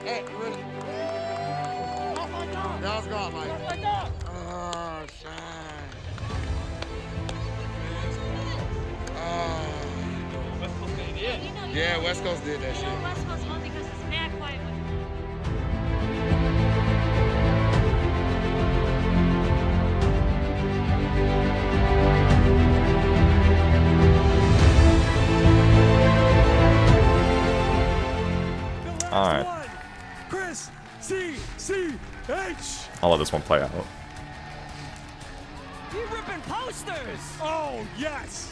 Hey, look. That was gone, Mike. Oh, shine. Oh. West Coast made it. Yeah, West Coast did that shit. West Coast won because it's mad quiet with Alright. Chris C.C.H. I'll let this one play out. You're ripping posters. Oh, yes.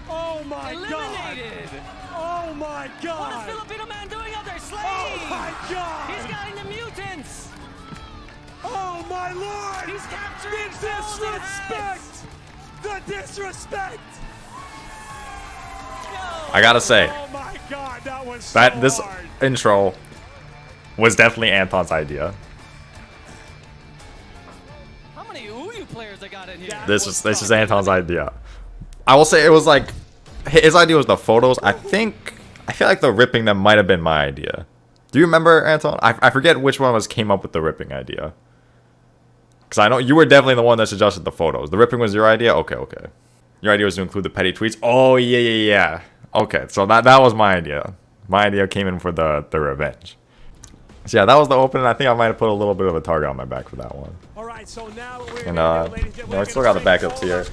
Oh, my Eliminated. God. Oh, my What God. is Filipino man doing out there? Slave. Oh, my God. He's guiding the mutants. Oh, my Lord. He's capturing The disrespect. The disrespect. I gotta say, Oh, my God. That was so that this hard. intro was definitely Anton's idea. How many OOYU players I got in here? This is Anton's idea. I will say it was like his idea was the photos. I feel like the ripping them might have been my idea. Do you remember, Anton? I forget which one of us came up with the ripping idea. Because I know you were definitely the one that suggested the photos. The ripping was your idea? Okay. Your idea was to include the petty tweets? Oh, yeah. Okay, so that was my idea. My idea came in for the revenge. So yeah, that was the opening. I think I might have put a little bit of a target on my back for that one. All right, so now we're And I still got the backups here.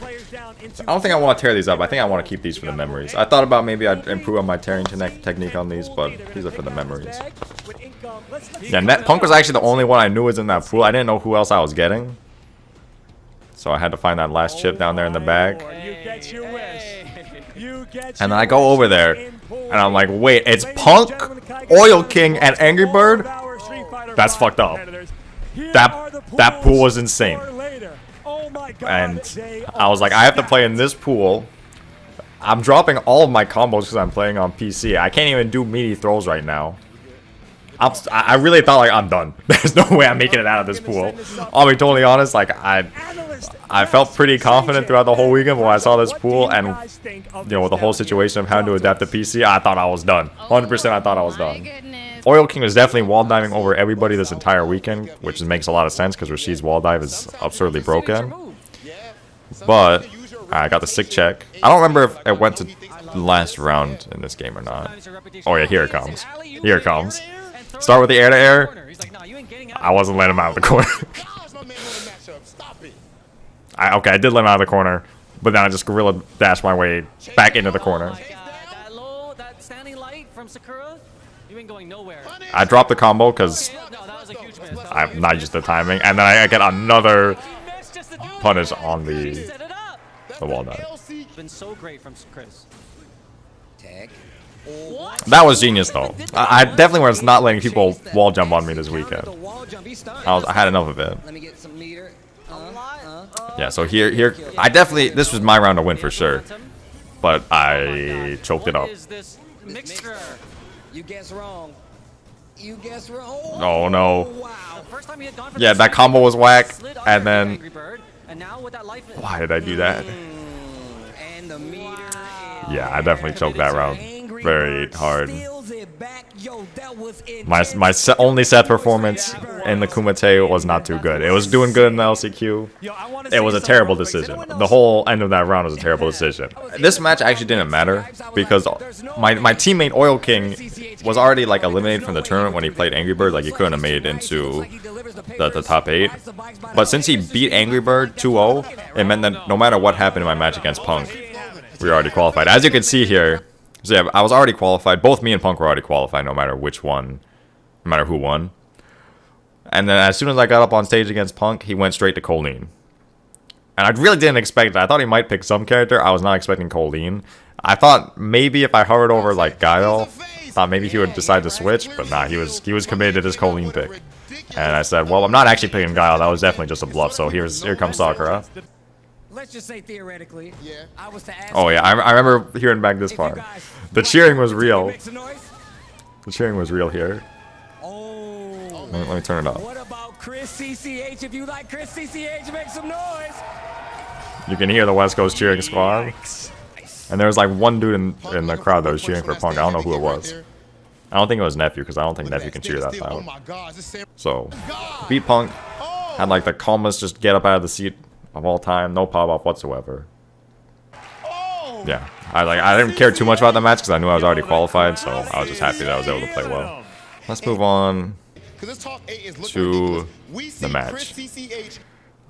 I don't think I want to tear these up. I think I want to keep these for the memories. I thought about maybe I'd improve on my tearing technique on these, but these are for the memories. Yeah, Punk was actually the only one I knew was in that pool. I didn't know who else I was getting. So I had to find that last chip down there in the bag. And then I go over there, and I'm like, wait, it's Punk, Oil King, and Angry Bird? That's fucked up. That pool was insane. And I was like, I have to play in this pool. I'm dropping all of my combos because I'm playing on PC. I can't even do meaty throws right now. I really thought, like, I'm done. There's no way I'm making it out of this pool. I'll be totally honest, like, I felt pretty confident throughout the whole weekend when I saw this pool, and, you know, with the whole situation of having to adapt to PC, I thought I was done. 100% I thought I was done. Oil King was definitely wall diving over everybody this entire weekend, which makes a lot of sense because Rashid's wall dive is absurdly broken. But I got the sick check. I don't remember if it went to the last round in this game or not. Oh yeah, here it comes. Here it comes. Start with the air to air. I wasn't letting him out of the corner. Okay, I did let him out of the corner, but then I just gorilla dashed my way back into the corner. I dropped the combo because I'm not used to the timing, and then I get another punish on the wall dive. Been so great from Chris. That was genius, though. I definitely was not letting people wall jump on me this weekend. I had enough of it. Yeah, so here, I definitely, this was my round to win for sure, but I choked it up. You guess wrong. You guess wrong. Oh no. Yeah, that combo was whack, and then why did I do that? Yeah, I definitely choked that round very hard. My only set performance in the Kumite was not too good. It was doing good in the LCQ. It was a terrible decision. The whole end of that round was a terrible decision. This match actually didn't matter because my teammate Oil King was already like eliminated from the tournament when he played Angry Bird. Like he couldn't have made it into the top 8. But since he beat Angry Bird 2-0, it meant that no matter what happened in my match against Punk, we were already qualified. As you can see here, so yeah, I was already qualified. Both me and Punk were already qualified, no matter which one, no matter who won. And then as soon as I got up on stage against Punk, he went straight to Colleen. And I really didn't expect it. I thought he might pick some character. I was not expecting Colleen. I thought maybe if I hovered over like Guile, thought maybe he would decide to switch, but nah, he was committed to this Colleen pick. And I said, well, I'm not actually picking Guile. That was definitely just a bluff. So here comes Sakura. Let's just say theoretically, I was to ask. Oh yeah, I remember hearing back this part. The cheering was real. The cheering was real here. Let me turn it up. What about Chris CCH? If you like Chris CCH, make some noise. You can hear the West Coast cheering squad. And there was like one dude in the crowd that was cheering for Punk. I don't know who it was. I don't think it was Nephew, because I don't think Nephew can cheer that loud. So, beat Punk. Had like the calmest just get up out of the seat of all time. No pop off whatsoever. Yeah. I didn't care too much about the match because I knew I was already qualified, so I was just happy that I was able to play well. Let's move on to the match.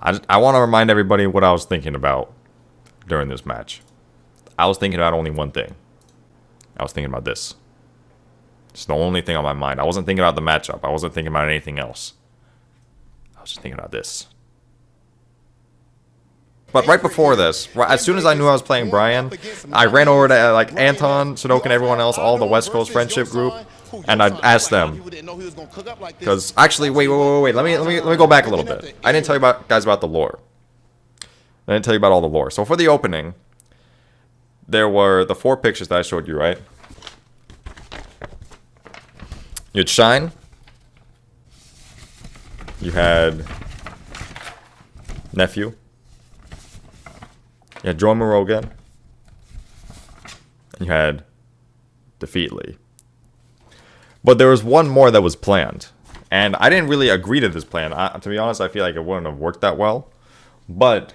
I want to remind everybody what I was thinking about during this match. I was thinking about only one thing. I was thinking about this. It's the only thing on my mind. I wasn't thinking about the matchup. I wasn't thinking about anything else. I was just thinking about this. But right before this, as soon as I knew I was playing Brian, I ran over to like Anton, Sudoku, and everyone else, all the West Coast friendship group, and I asked them. Because actually, wait. Let me go back a little bit. I didn't tell you guys about the lore. I didn't tell you about all the lore. So for the opening, there were the 4 pictures that I showed you, right? You had Shine. You had Nephew. You had Joe Morogan. And you had Defeat Lee. But there was one more that was planned. And I didn't really agree to this plan. To be honest, I feel like it wouldn't have worked that well. But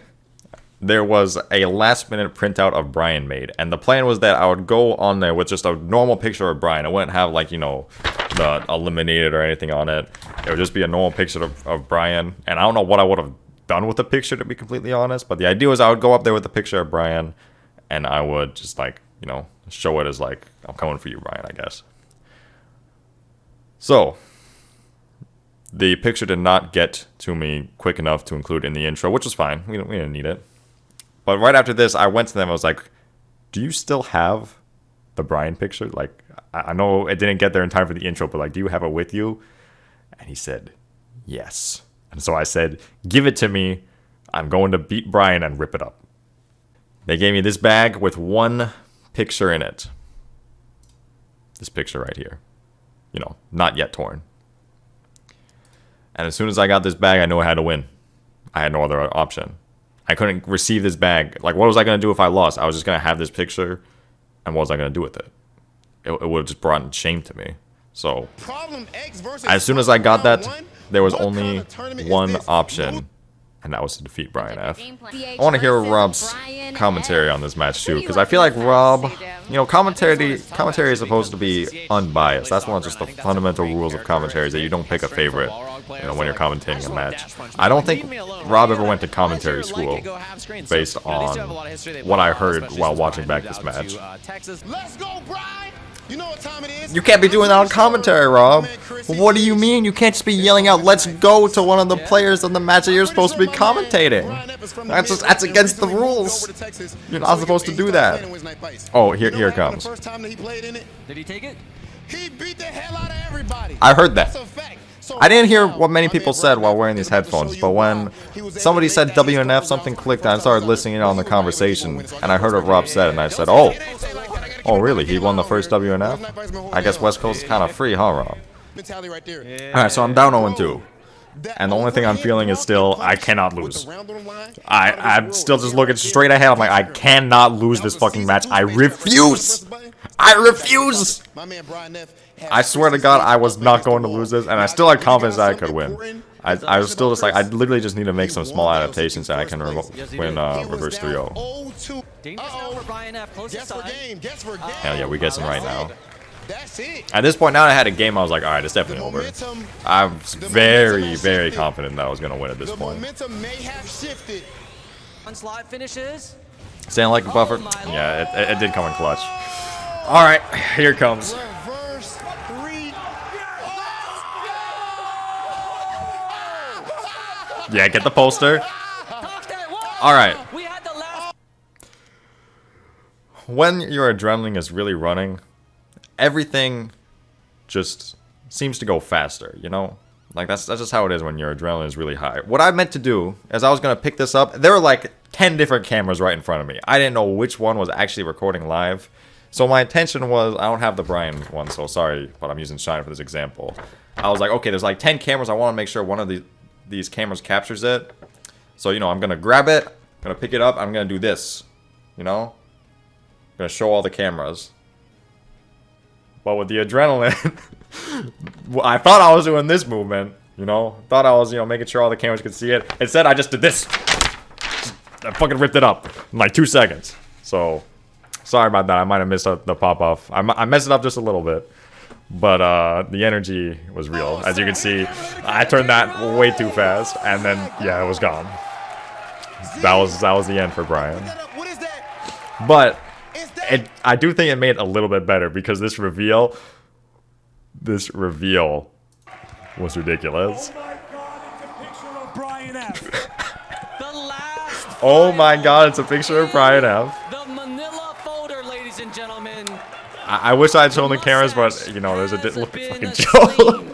there was a last-minute printout of Brian made. And the plan was that I would go on there with just a normal picture of Brian. I wouldn't have, like, you know, the eliminated or anything on it. It would just be a normal picture of Brian. And I don't know what I would have done with the picture, to be completely honest, but the idea was I would go up there with a picture of Brian and I would just, like, you know, show it as like, I'm coming for you, Brian, I guess. So the picture did not get to me quick enough to include in the intro, which was fine. We didn't need it. But right after this, I went to them. I was like, do you still have the Brian picture? Like, I know it didn't get there in time for the intro, but like, do you have it with you? And he said yes. And so I said, give it to me. I'm going to beat Brian and rip it up. They gave me this bag with one picture in it. This picture right here. You know, not yet torn. And as soon as I got this bag, I knew I had to win. I had no other option. I couldn't receive this bag. Like, what was I going to do if I lost? I was just going to have this picture, and what was I going to do with it? It would have just brought shame to me. So, as soon as I got that, there was only one option, and that was to defeat Brian F. I want to hear Rob's commentary on this match too, because I feel like Rob, you know, commentary is supposed to be unbiased. That's one of just the fundamental rules of commentary, is that you don't pick a favorite, you know, when you're commentating a match. I don't think Rob ever went to commentary school based on what I heard while watching back this match. Let's go, Brian! You know what time it is? You can't be doing that on commentary, Rob. What do you mean? You can't just be yelling out, let's go, to one of the players in the match that you're supposed to be commentating. That's against the rules. You're not supposed to do that. Oh, here it comes. Did he take it? He beat the hell out of everybody. I heard that. I didn't hear what many people said while wearing these headphones, but when somebody said WNF, something clicked, and I started listening in on the conversation, and I heard what Rob said, and I said, oh, really? He won the first WNF? I guess West Coast is kind of free, huh, Rob? Alright, so I'm down 0-2. And the only thing I'm feeling is still, I cannot lose. I'm still just looking straight ahead. I'm like, I cannot lose this fucking match. I refuse! I refuse! I swear to God, I was not going to lose this, and I still had confidence that I could win. I was still just like, I literally just need to make some small adaptations, and I can win reverse 3-0. Hell yeah, we get some right now. At this point, now I had a game, I was like, alright, it's definitely over. I was very, very confident that I was going to win at this point. Onslaught finishes. Sound like a buffer? Yeah, it did come in clutch. Alright, here it comes. Yeah, get the poster. Alright. When your adrenaline is really running, everything just seems to go faster, you know? Like, that's just how it is when your adrenaline is really high. What I meant to do, as I was going to pick this up, there were like 10 different cameras right in front of me. I didn't know which one was actually recording live. So my intention was, I don't have the Brian one, so sorry, but I'm using Shine for this example. I was like, okay, there's like 10 cameras. I want to make sure one of these cameras captures it. So, you know, I'm going to grab it, I'm going to pick it up, I'm going to do this, you know? I'm going to show all the cameras. But with the adrenaline, I thought I was doing this movement, you know? Thought I was, you know, making sure all the cameras could see it. Instead, I just did this. I fucking ripped it up in like 2 seconds. So, sorry about that. I might have missed the pop-off. I messed it up just a little bit. But the energy was real. As you can see, I turned that way too fast. And then, yeah, it was gone. That was the end for Brian. But I do think it made it a little bit better because this reveal was ridiculous. Oh my god, it's a picture of Brian F. The Manila folder, ladies and gentlemen. I wish I had shown the cameras, but you know, there's a look at fucking Joe.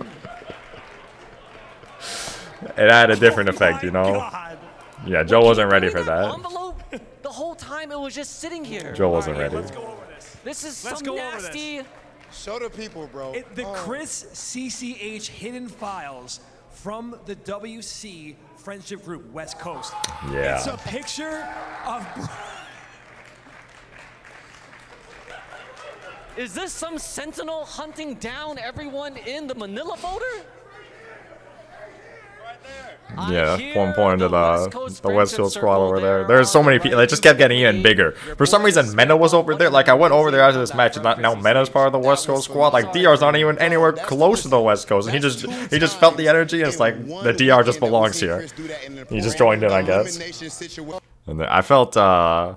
It had a different effect, you know. Yeah, Joe wasn't ready for that. The whole time it was just sitting here. Joe wasn't ready. This is some nasty. Show the people, bro. The Chris CCH hidden files from the WC friendship group West Coast. Yeah. It's a picture of. Is this some sentinel hunting down everyone in the Manila folder? Yeah, one point to the West Coast squad over there. There's so many people. It just kept getting even bigger. For some reason, Mena was over there. Like, I went over there after this match, and now Mena's part of the West Coast squad. Like, DR's not even anywhere close to the West Coast, and he just felt the energy, and it's like, the DR just belongs here. He just joined in, I guess. And I felt so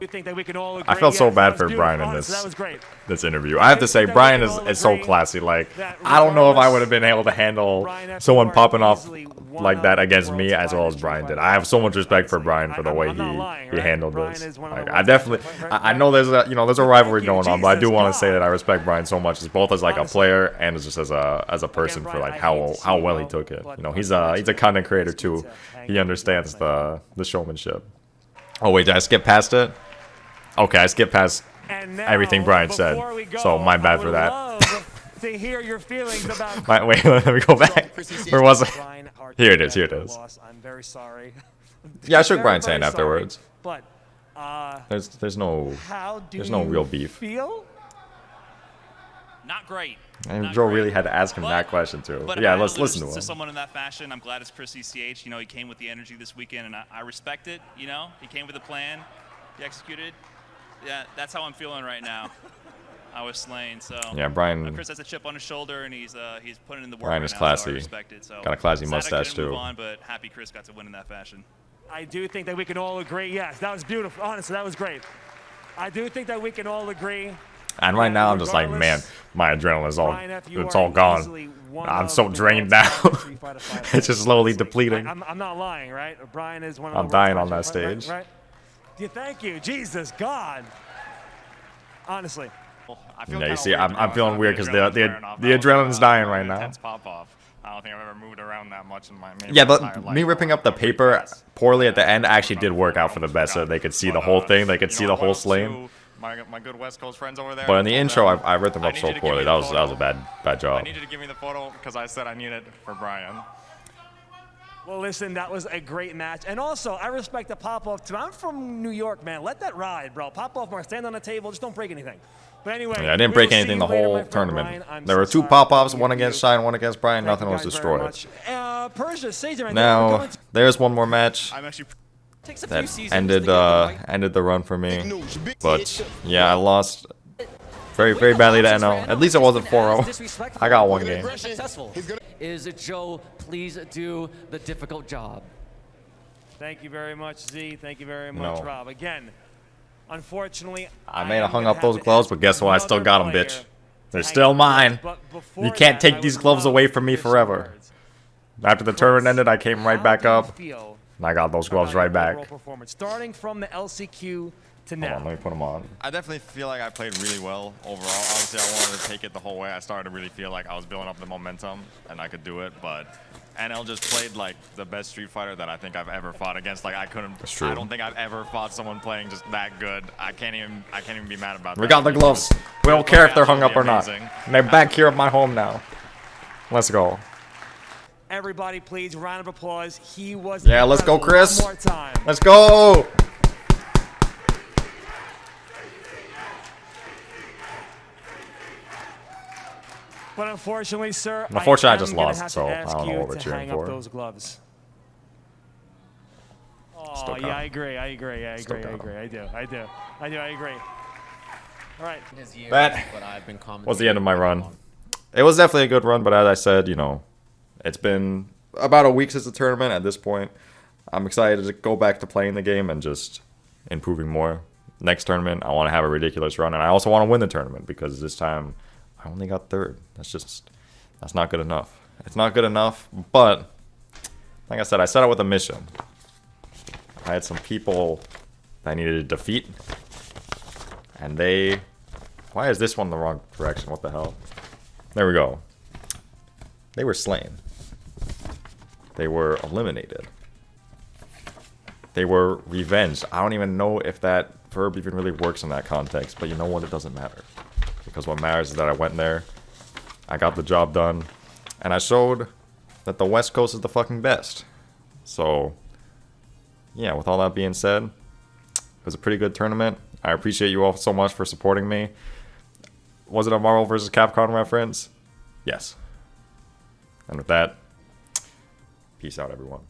bad for Brian in this interview. I have to say, Brian is so classy. Like, I don't know if I would have been able to handle someone popping off like that against me as well as Brian did. I have so much respect for Brian for the way he handled this. Like, I know there's a rivalry going on, but I do want to say that I respect Brian so much, as both as like a player and as just as a person for like how well he took it. You know, he's a content creator too. He understands the showmanship. Oh wait, did I skip past it? Okay, I skipped past everything Brian said, so my bad for that. To hear your feelings about. Wait, let me go back. Where was it? Here it is. Here it is. I'm very sorry. Yeah, I shook Brian's hand afterwards. But there's no real beef. Feel? Not great. And Joe really had to ask him that question too. But Yeah, let's listen to him. To someone in that fashion, I'm glad it's Chris CCH. You know, he came with the energy this weekend, and I respect it. You know, he came with a plan, he executed. Yeah, that's how I'm feeling right now. I was slain. So yeah, Brian. Chris has a chip on his shoulder, and he's putting in the work. Brian right is now, classy. So I respect it. So got a classy mustache too. too. But happy Chris got to win in that fashion. I do think that we can all agree. Yes, that was beautiful. Honestly, that was great. I do think that we can all agree. And right now, I'm just like, man, my adrenaline is it's all gone. I'm so drained now. It's just slowly depleting. I'm not lying, right? Brian is one of I'm dying on that stage. Right? Yeah, thank you, Jesus, God. Honestly. Yeah, you see, I'm feeling weird because the adrenaline's dying right now. I don't think I've ever moved around that much in my Yeah, but me ripping up the paper poorly at the end actually did work out for the best, so they could see the whole thing. They could see the whole slaying. My good West Coast friends over there. But in the intro, I ripped them up so poorly. That was a bad job. I need you to give me the photo because I said I need it for Brian. Well, listen, that was a great match. And also, I respect the pop-off, too. I'm from New York, man. Let that ride, bro. Pop-off, Mark. Stand on the table. Just don't break anything. But anyway, yeah, I didn't break anything the whole tournament. There were two pop-offs, one against Shine, one against Brian. Nothing was destroyed. Now, there's one more match that ended the run for me. But yeah, I lost very badly to NL. At least it wasn't 4-0. I got one game. Is Joe, please do the difficult job. Thank you very much, Z. Thank you very much, Rob. Again, unfortunately, I may have hung up those gloves, but guess what? I still got them, bitch. They're still mine. You can't take these gloves away from me forever. After the tournament ended, I came right back up, and I got those gloves right back. Starting from the LCQ to now. Hold on, let me put them on. I definitely feel like I played really well overall. Obviously, I wanted to take it the whole way. I started to really feel like I was building up the momentum, and I could do it, but NL just played like the best Street Fighter that I think I've ever fought against. Like I don't think I've ever fought someone playing just that good. I can't even be mad about that. We got the gloves. We don't care if they're hung up or not. And they're back here at my home now. Let's go. Everybody, please, round of applause. He was let's go, Chris. One more time. Let's go. But unfortunately, sir, Unfortunately, I just am gonna lost, have to so I ask don't know you what we're to cheering hang up for. those gloves. Oh, Still yeah, got I him. agree. I agree. I Still agree. I got him. agree. I agree. All right. That was the end of my run. It was definitely a good run, but as I said, you know, it's been about a week since the tournament at this point. I'm excited to go back to playing the game and just improving more. Next tournament, I want to have a ridiculous run, and I also want to win the tournament because this time I only got third. That's not good enough. It's not good enough, but like I said out with a mission. I had some people that I needed to defeat, and why is this one the wrong direction? What the hell? There we go. They were slain. They were eliminated. They were revenged. I don't even know if that verb even really works in that context, but you know what? It doesn't matter. Because what matters is that I went there, I got the job done, and I showed that the West Coast is the fucking best. So, yeah, with all that being said, it was a pretty good tournament. I appreciate you all so much for supporting me. Was it a Marvel vs. Capcom reference? Yes. And with that, peace out, everyone.